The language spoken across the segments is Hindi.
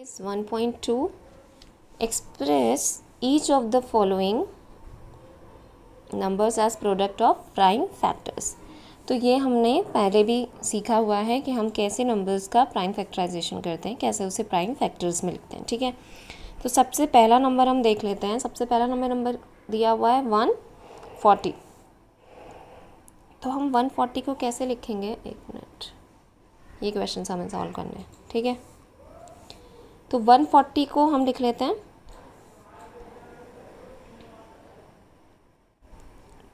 is 1.2 express each of the following numbers as product of prime factors। तो ये हमने पहले भी सीखा हुआ है कि हम कैसे नंबर्स का प्राइम फैक्टराइजेशन करते हैं, कैसे उसे प्राइम फैक्टर्स में लिखते हैं। ठीक है, तो सबसे पहला नंबर हम देख लेते हैं। सबसे पहला नंबर दिया हुआ है 140। तो हम 140 को कैसे लिखेंगे, एक मिनट, ये क्वेश्चन हमें सॉल्व करने हैं। ठीक है, तो 140 को हम लिख लेते हैं।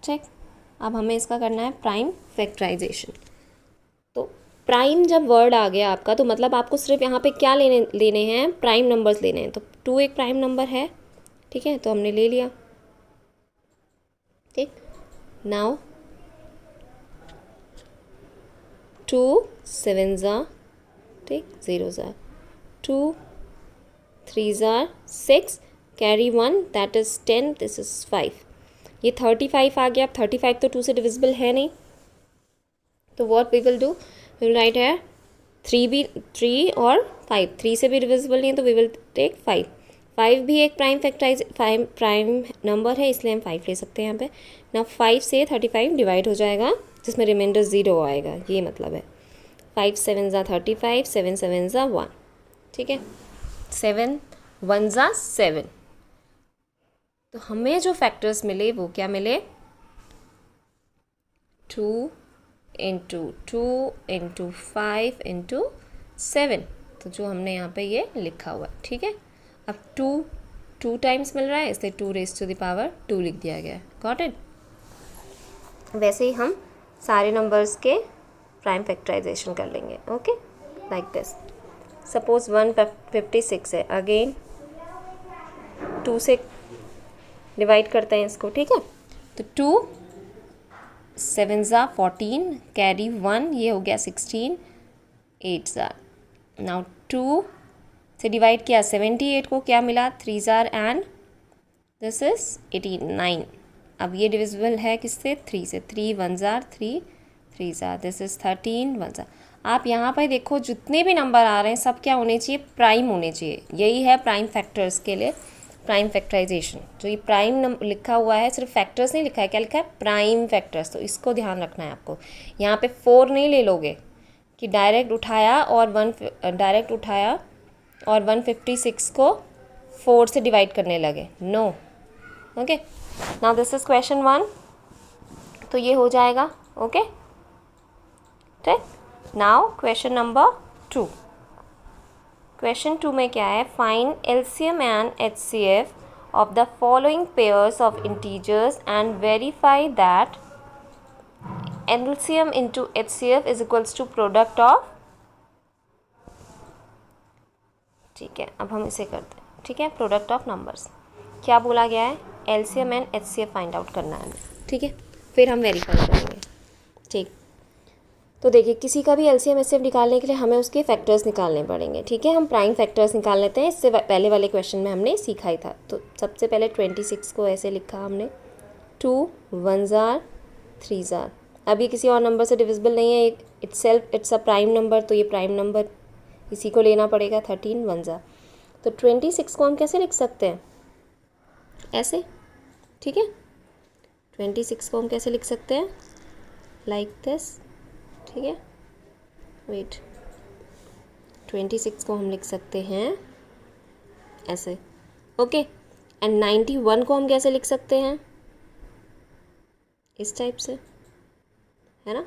ठीक, अब हमें इसका करना है प्राइम फैक्टराइजेशन। तो प्राइम जब वर्ड आ गया आपका, तो मतलब आपको सिर्फ यहाँ पे क्या लेने हैं, प्राइम नंबर्स लेने हैं। तो 2 एक प्राइम नंबर है। ठीक है, तो हमने ले लिया। ठीक, नाउ 2 7 ज़ा, ठीक, 0 ज़ा, 2 3 ज़ा 6, carry 1 that is 10, this is 5। ये 35 आ गया। अब 35 तो 2 से डिविजिबल है नहीं, तो what we will do, we will write है 3 और 5, 3 से भी डिविजिबल नहीं है तो वी विल टेक 5। 5 भी एक प्राइम नंबर है, इसलिए हम 5 ले सकते हैं यहाँ पे ना। 5 से 35 डिवाइड हो जाएगा, जिसमें रिमाइंडर 0 आएगा, ये मतलब है। 5 7 ज़ा 35, 7 7 ज़ा 1। ठीक है, 7 1 ज़ा 7। तो हमें जो फैक्टर्स मिले वो क्या मिले, 2 इंटू 2 इंटू 5 इंटू 7। तो जो हमने यहाँ पे ये लिखा हुआ है। ठीक है, अब 2 टाइम्स मिल रहा है, इसलिए 2 रेज़ टू द पावर 2 लिख दिया गया है। Got it. वैसे ही हम सारे नंबर्स के प्राइम फैक्टराइजेशन कर लेंगे। Okay, like this. सपोज 156 है, अगेन 2 से डिवाइड करते हैं इसको। ठीक है, तो 2 7 ज़ा 14, कैरी 1, ये हो गया 16, 8 ज़ा। नाउ 2 से डिवाइड किया, 78 को क्या मिला, 3 ज़ा एंड दिस इज़ 18 9। अब ये डिविजिबल है किससे, 3 से। 3 1 ज़ा 3, 3 ज़ा, दिस इज़ 13 1 ज़ा। आप यहाँ पर देखो जितने भी नंबर आ रहे हैं सब क्या होने चाहिए, प्राइम होने चाहिए। यही है प्राइम फैक्टर्स के लिए प्राइम फैक्टराइजेशन। जो ये प्राइम लिखा हुआ है, सिर्फ फैक्टर्स नहीं लिखा है, क्या लिखा है, प्राइम फैक्टर्स। तो इसको ध्यान रखना है आपको। यहाँ पे 4 नहीं ले लोगे कि डायरेक्ट उठाया और 156 को 4 से डिवाइड करने लगे, no. Okay, now this is question 1, तो ये हो जाएगा। ओके, ठीक। Now question number 2। क्वेश्चन 2 में क्या है, find LCM and HCF of the following pairs of integers and verify that LCM into HCF is equals to product of. ठीक है, अब हम इसे करते हैं। ठीक है, प्रोडक्ट ऑफ नंबर्स क्या बोला गया है, LCM and HCF find out करना है। ठीक है, फिर हम वेरीफाई करेंगे। ठीक, तो देखिए किसी का भी एलसीएम एचसीएफ निकालने के लिए हमें उसके फैक्टर्स निकालने पड़ेंगे। ठीक है, हम प्राइम फैक्टर्स निकाल लेते हैं। इससे पहले वाले क्वेश्चन में हमने सीखा ही था। तो सबसे पहले 26 को ऐसे लिखा हमने, 2 1 ज़ा 3 ज़ा। अब ये किसी और नंबर से डिविजिबल नहीं है, इट्स अ प्राइम नंबर, तो ये प्राइम नंबर इसी को लेना पड़ेगा। 13 1 ज़ा। तो 26 को हम कैसे लिख सकते हैं, ऐसे। ठीक है, 26 को हम कैसे लिख सकते हैं, लाइक दिस। ठीक है, वेट, 26 को हम लिख सकते हैं ऐसे। ओके, एंड 91 को हम कैसे लिख सकते हैं, इस टाइप से, है ना,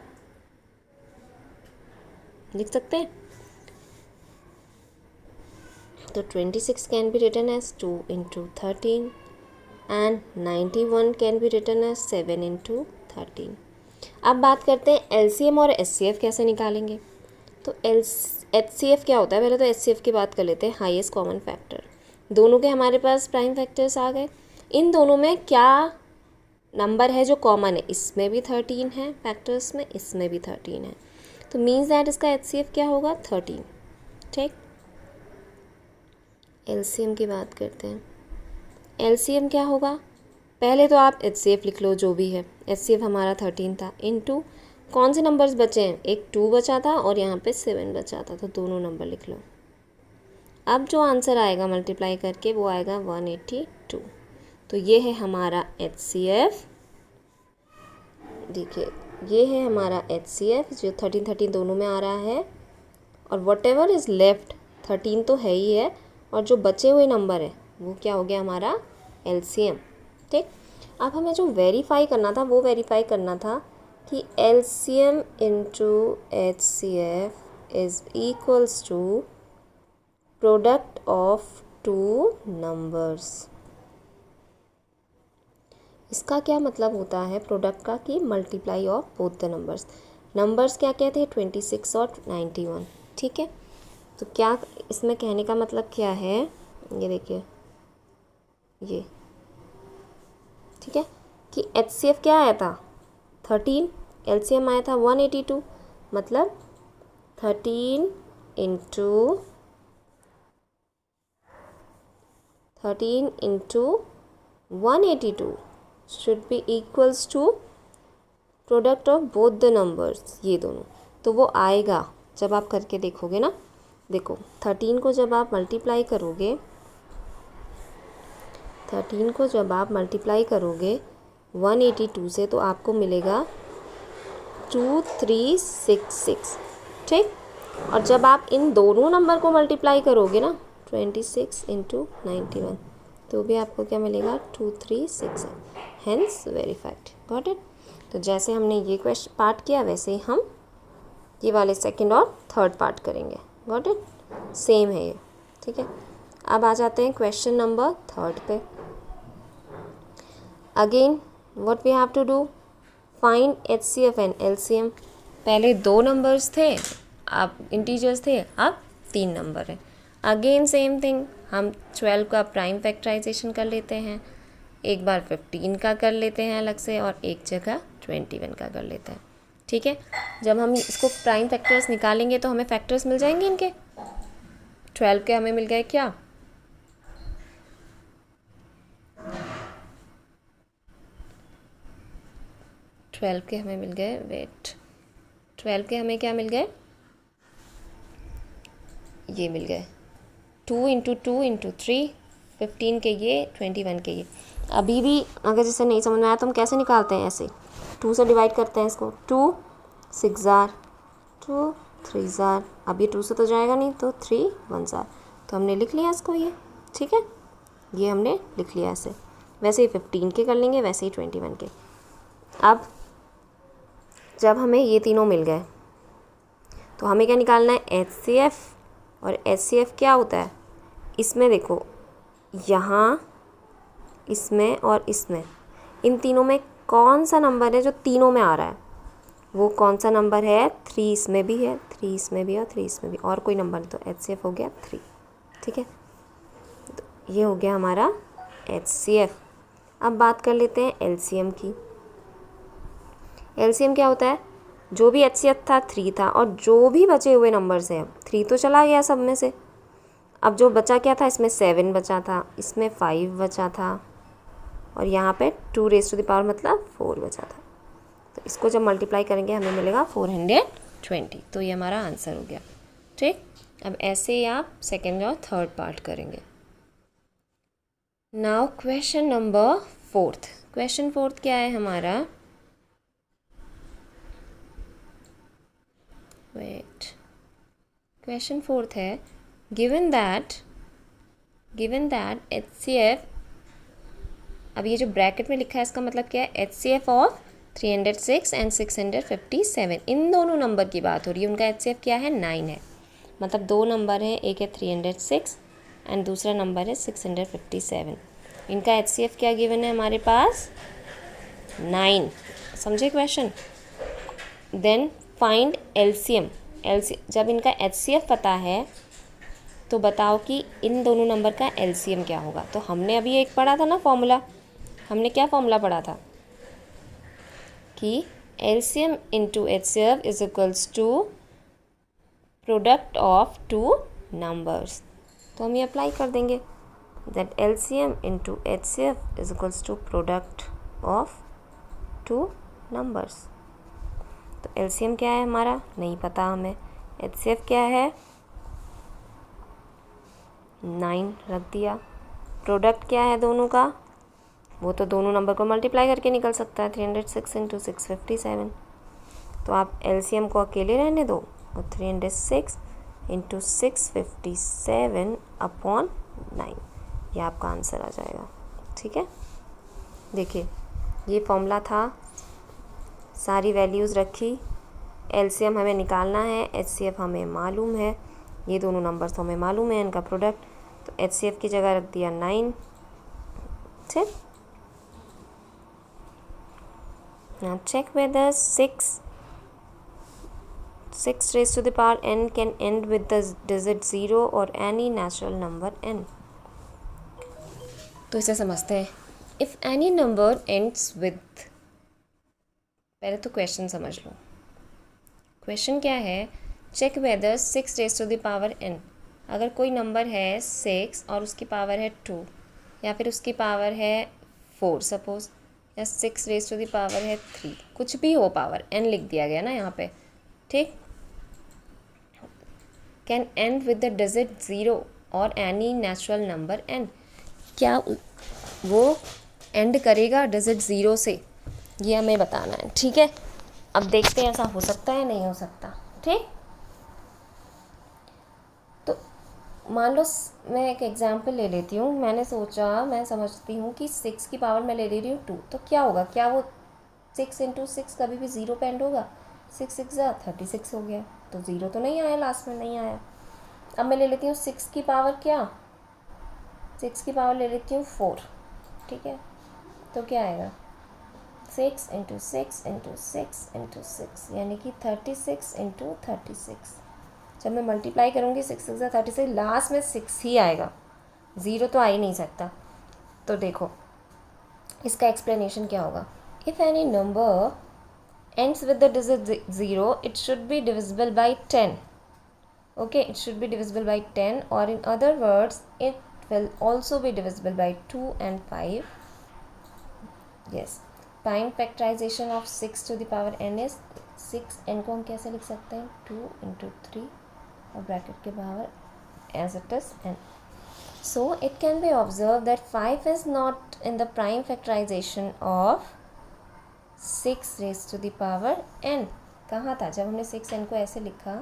लिख सकते हैं। तो 26 can be written as 2 into 13 and 91 can be written as 7 into 13। अब बात करते हैं एलसीएम और एचसीएफ कैसे निकालेंगे। तो एचसीएफ क्या होता है, पहले तो एचसीएफ की बात कर लेते हैं, हाईएस्ट कॉमन फैक्टर। दोनों के हमारे पास प्राइम फैक्टर्स आ गए। इन दोनों में क्या नंबर है जो कॉमन है, इसमें भी 13 है फैक्टर्स में, इसमें भी 13 है। तो मीन्स दैट इसका एचसीएफ क्या होगा, 13। ठीक, एलसीएम की बात करते हैं। एलसीएम क्या होगा, पहले तो आप एचसीएफ लिख लो जो भी है। एचसीएफ हमारा 13 था, इनटू कौन से नंबर्स बचे हैं, एक 2 बचा था और यहाँ पे 7 बचा था, तो दोनों नंबर लिख लो। अब जो आंसर आएगा मल्टीप्लाई करके वो आएगा 182। तो ये है हमारा HCF। देखिए ये है हमारा HCF जो 13 13 दोनों में आ रहा है, और वट एवर इज़ लेफ्ट 13 तो है ही है, और जो बचे हुए नंबर है वो क्या हो गया हमारा LCM। ठीक, अब हमें जो वेरीफाई करना था वो वेरीफाई करना था कि LCM into HCF is equals to product of two numbers. इसका क्या मतलब होता है प्रोडक्ट का कि multiply of both the numbers. Numbers क्या क्या थे 26 और 91। ठीक है, तो क्या इसमें कहने का मतलब क्या है, ये देखिए ये, ठीक है, कि HCF क्या आया था 13, LCM आया था 182, मतलब 13 into 182 should be equals to product of both the numbers, ये दोनों। तो वो आएगा जब आप करके देखोगे ना। देखो 13 को जब आप मल्टीप्लाई करोगे, 13 को जब आप मल्टीप्लाई करोगे 182 से, तो आपको मिलेगा 2366। ठीक, और जब आप इन दोनों नंबर को मल्टीप्लाई करोगे ना 26 इंटू 91, तो भी आपको क्या मिलेगा 236, हेंस वेरीफाइड। Got it. तो जैसे हमने ये क्वेश्चन पार्ट किया वैसे ही हम ये वाले सेकंड और थर्ड पार्ट करेंगे। गॉट इट, सेम है ये। ठीक है, अब आ जाते हैं क्वेश्चन नंबर थर्ड पे। Again what we have to do, find HCF and LCM। पहले दो नंबर्स थे, अब इंटीजर्स थे, अब 3 नंबर है। अगेन सेम थिंग, हम 12 का प्राइम फैक्टराइजेशन कर लेते हैं, एक बार 15 का कर लेते हैं अलग से, और एक जगह 21 का कर लेते हैं। ठीक है, जब हम इसको प्राइम फैक्टर्स निकालेंगे तो हमें फैक्टर्स मिल जाएंगे इनके। 12 के हमें मिल गए क्या, 12 के हमें मिल गए, वेट, 12 के हमें क्या मिल गए, ये मिल गए 2 इंटू 2 इंटू 3, 15 के ये, 21 के ये। अभी भी अगर जैसे नहीं समझ में आया तो हम कैसे निकालते हैं, ऐसे 2 से डिवाइड करते हैं इसको, 2 6 जार, 2 3 जार, अब ये 2 से तो जाएगा नहीं, तो 3 1 जार, तो हमने लिख लिया इसको ये। ठीक है, ये हमने लिख लिया ऐसे। वैसे ही 15 के कर लेंगे, वैसे ही 21 के। अब जब हमें ये तीनों मिल गए तो हमें क्या निकालना है, HCF। और HCF क्या होता है, इसमें देखो यहाँ, इसमें और इसमें, इन तीनों में कौन सा नंबर है जो तीनों में आ रहा है, वो कौन सा नंबर है, 3 इसमें भी है, 3 इसमें भी है, और 3 इसमें भी, और कोई नंबर नहीं, तो HCF हो गया 3। ठीक है, तो ये हो गया हमारा HCF। अब बात कर लेते हैं LCM की। LCM क्या होता है, जो भी HCF था 3 था, और जो भी बचे हुए नंबर्स हैं, 3 तो चला गया सब में से, अब जो बचा क्या था, इसमें 7 बचा था, इसमें 5 बचा था, और यहाँ पे 2 रेज़ टू द पावर मतलब 4 बचा था। तो इसको जब मल्टीप्लाई करेंगे हमें मिलेगा 420। तो ये हमारा आंसर हो गया। ठीक, अब ऐसे ही आप सेकेंड और थर्ड पार्ट करेंगे। Now question number fourth. Question fourth क्या है हमारा, वेट, क्वेश्चन फोर्थ है, गिवन दैट HCF, अब ये जो ब्रैकेट में लिखा है इसका मतलब क्या है, HCF ऑफ 306 एंड 657, इन दोनों नंबर की बात हो रही है। उनका HCF क्या है, 9 है, मतलब दो नंबर है, एक है 306 एंड दूसरा नंबर है 657। इनका HCF क्या गिवन है हमारे पास, 9। समझे क्वेश्चन। Then find LCM। जब इनका HCF पता है तो बताओ कि इन दोनों नंबर का LCM क्या होगा। तो हमने अभी एक पढ़ा था ना फॉर्मूला, हमने क्या फॉर्मूला पढ़ा था कि LCM into HCF is equals to product of two numbers. तो हम ये अप्लाई कर देंगे, that LCM into HCF is equals to product of two numbers. तो LCM क्या है हमारा, नहीं पता हमें, HCF क्या है, 9 रख दिया। प्रोडक्ट क्या है दोनों का, वो तो दोनों नंबर को मल्टीप्लाई करके निकल सकता है, 306 इंटू 657। तो आप एलसीएम को अकेले रहने दो और 306 इंटू 657 अपॉन 9, ये आपका आंसर आ जाएगा। ठीक है, देखिए ये फॉर्मूला था, सारी वैल्यूज़ रखी, एलसीएम हमें निकालना है, एचसीएफ हमें मालूम है, ये दोनों नंबर्स तो हमें मालूम है इनका प्रोडक्ट, तो एचसीएफ की जगह रख दिया 9। ठीक, now check whether 6 raised to the power n can end with the digit 0 or any natural number n। तो इसे समझते हैं। If any number ends with, पहले तो क्वेश्चन समझ लो। क्वेश्चन क्या है, check whether 6 raise to the power n, अगर कोई नंबर है 6 और उसकी पावर है 2 या फिर उसकी पावर है 4 सपोज, या 6 रेज टू द पावर है 3, कुछ भी हो पावर, n लिख दिया गया ना यहाँ पे। ठीक, can and with the digit 0 और एनी नेचुरल नंबर n, क्या वो एंड करेगा डिजिट 0 से, ये हमें बताना है। ठीक है, अब देखते हैं ऐसा हो सकता है नहीं हो सकता। ठीक, तो मान लो मैं एक एग्जांपल ले लेती हूँ, मैंने सोचा, मैं समझती हूँ कि 6 की पावर मैं ले रही हूँ 2, तो क्या होगा, क्या वो 6 इंटू 6 कभी भी 0 पे एंड होगा? 6 6 36 हो गया, तो 0 तो नहीं आया, लास्ट में नहीं आया। अब मैं ले लेती हूँ 6 की पावर, क्या 6 की पावर ले लेती हूँ 4। ठीक है, तो क्या आएगा 6 इंटू 6 इंटू 6 इंटू 6, यानी कि 36 इंटू 36। जब मैं मल्टीप्लाई करूँगी 6 6 36, लास्ट में 6 ही आएगा, 0 तो आ ही नहीं सकता। तो देखो इसका एक्सप्लेनेशन क्या होगा, if any number ends with the digit 0 it should be divisible by 10। Okay, it should be divisible by 10, और in other words it will also be divisible by 2 and 5. Yes, prime factorization of 6 to the power n is 6, n को हम कैसे लिख सकते हैं 2 into 3 और ब्रैकेट के बाहर as it is n. So it can be observed that 5 is not in the prime factorization of 6 raised to the power n। कहाँ था जब हमने 6n को ऐसे लिखा,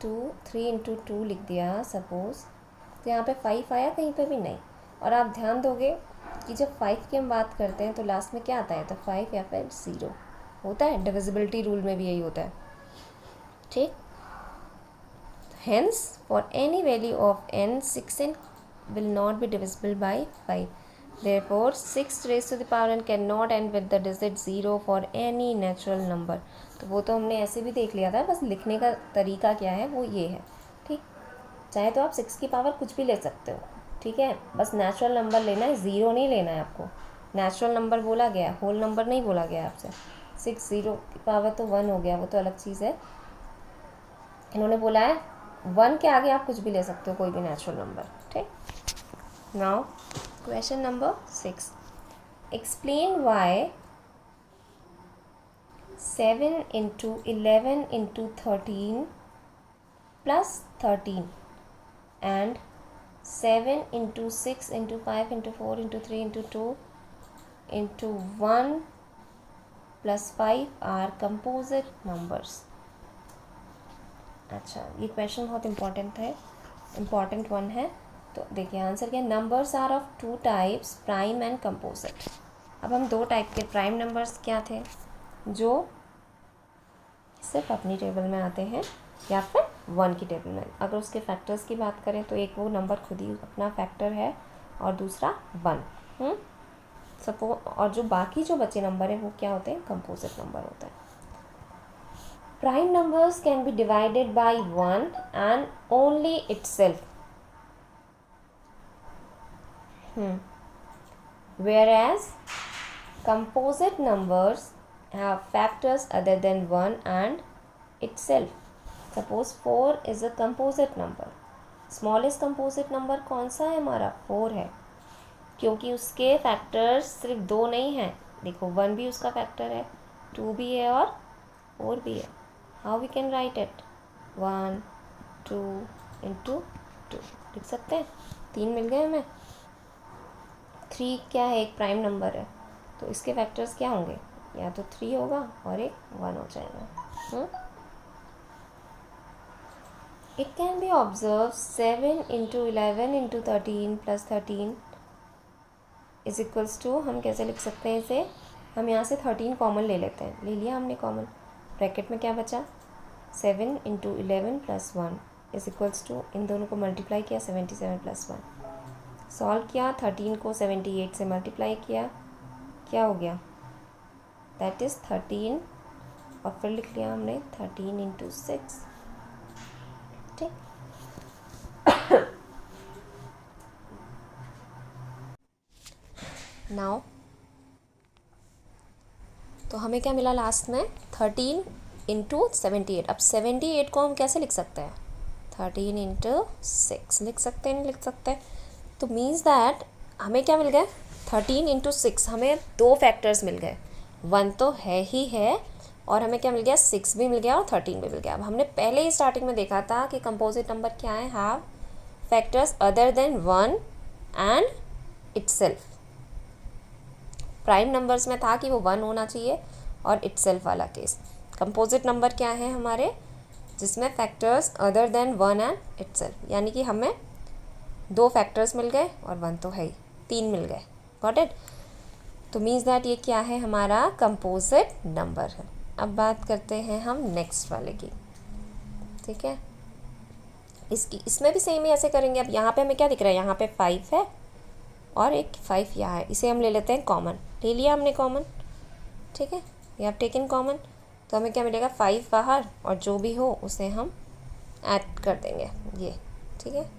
3 into 2 लिख दिया सपोज, तो यहाँ पे 5 आया, कहीं पे भी नहीं। और आप ध्यान दोगे कि जब 5 की हम बात करते हैं तो लास्ट में क्या आता है, तो 5 या फिर 0 होता है, डिविजिबिलिटी रूल में भी यही होता है। ठीक, hence for any value of n 6n will not be divisible by 5, therefore 6 raise to the power n can not end with the digit 0 for any natural number. तो वो तो हमने ऐसे भी देख लिया था, बस लिखने का तरीका क्या है वो ये है। ठीक, चाहे तो आप 6 की पावर कुछ भी ले सकते हो, ठीक है, बस नेचुरल नंबर लेना है, 0 नहीं लेना है आपको। नेचुरल नंबर बोला गया, होल नंबर नहीं बोला गया आपसे। 6 0 की पावर तो 1 हो गया, वो तो अलग चीज़ है। इन्होंने बोला है 1 के आगे आप कुछ भी ले सकते हो, कोई भी नेचुरल नंबर। ठीक, now question number 6, explain why 7 into 11 into 13 plus 13 and 7 into 6 into 5 into 4 into 3 into 2 into 1 plus 5 are composite numbers। अच्छा, ये क्वेश्चन बहुत इम्पॉर्टेंट वन है। तो देखिए आंसर क्या है, numbers are of 2 types, prime and composite. अब हम 2 टाइप के प्राइम नंबर्स क्या थे, जो सिर्फ अपनी टेबल में आते हैं या फिर 1 की टेबल में। अगर उसके फैक्टर्स की बात करें तो एक वो नंबर खुद ही अपना फैक्टर है और दूसरा 1 सपोज, और जो बाकी जो बचे नंबर हैं वो क्या होते हैं, कंपोजिट नंबर होते हैं। Prime numbers can be divided by 1 and only itself, whereas composite numbers have factors other than 1 and itself. Suppose 4 is a composite number. Smallest composite number कौन सा है हमारा, 4 है, क्योंकि उसके फैक्टर्स सिर्फ 2 नहीं हैं। देखो 1 भी उसका फैक्टर है, 2 भी है और 4 भी है। How we can write it, 1 2 into 2। लिख सकते हैं। 3 मिल गए हमें। 3 क्या है, एक प्राइम नंबर है, तो इसके फैक्टर्स क्या होंगे, या तो 3 होगा और एक 1 हो जाएगा। It can be observe 7 into 11 into 13 plus 13 is equals to, हम कैसे लिख सकते हैं इसे, हम यहाँ से 13 कॉमन ले लेते हैं, ले लिया हमने कॉमन, ब्रैकेट में क्या बचा 7 into 11 plus 1 is equals to, इन दोनों को मल्टीप्लाई किया 77 प्लस 1, सॉल्व किया 13 को 78 से मल्टीप्लाई किया, क्या हो गया, दैट इज़ 13, और फिर लिख लिया हमने 13 इंटू 6, ठीक। नाउ तो हमें क्या मिला लास्ट में, 13 इंटू 78। अब 78 को हम कैसे लिख सकते हैं, 13 इंटू 6 लिख सकते हैं, नहीं लिख सकते, तो मीन्स दैट हमें क्या मिल गया, 13 इंटू 6, हमें 2 फैक्टर्स मिल गए, 1 तो है ही है, और हमें क्या मिल गया, 6 भी मिल गया और 13 भी मिल गया। अब हमने पहले ही स्टार्टिंग में देखा था कि कंपोजिट नंबर क्या है, have factors other than 1 and itself. Prime numbers में था कि वो 1 होना चाहिए और इटसेल्फ वाला केस। कंपोजिट नंबर क्या है हमारे, जिसमें factors other than 1 and itself, यानी कि हमें 2 फैक्टर्स मिल गए और 1 तो है ही, 3 मिल गए, गॉट इट। तो मीन्स दैट ये क्या है, हमारा कंपोजिट नंबर है। अब बात करते हैं हम नेक्स्ट वाले की, ठीक है। इसमें भी सेम ही ऐसे करेंगे। अब यहाँ पे हमें क्या दिख रहा है, यहाँ पे 5 है और एक 5 यहाँ है, इसे हम ले लेते हैं कॉमन, ले लिया हमने कॉमन, ठीक है, ये आप टेकन कॉमन, तो हमें क्या मिलेगा, 5 बाहर और जो भी हो उसे हम ऐड कर देंगे, ये ठीक है।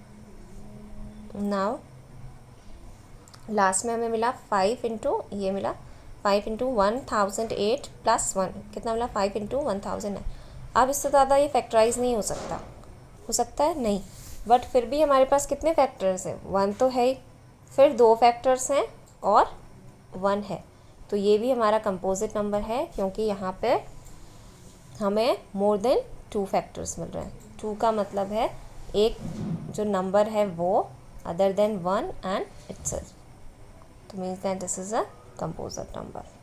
नाउ लास्ट में हमें मिला 5 इंटू, ये मिला 5 इंटू 1008 प्लस 1, कितना मिला, 5 इंटू 1000 है। अब इससे ज़्यादा ये फैक्टराइज नहीं हो सकता है नहीं, बट फिर भी हमारे पास कितने फैक्टर्स हैं, 1 तो है ही, फिर 2 फैक्टर्स हैं और 1 है, तो ये भी हमारा कंपोजिट नंबर है, क्योंकि यहाँ पे हमें मोर देन 2 फैक्टर्स मिल रहे हैं। 2 का मतलब है एक जो नंबर है वो अदर देन 1 एंड इटसेल्फ, तो means that this is a composite number.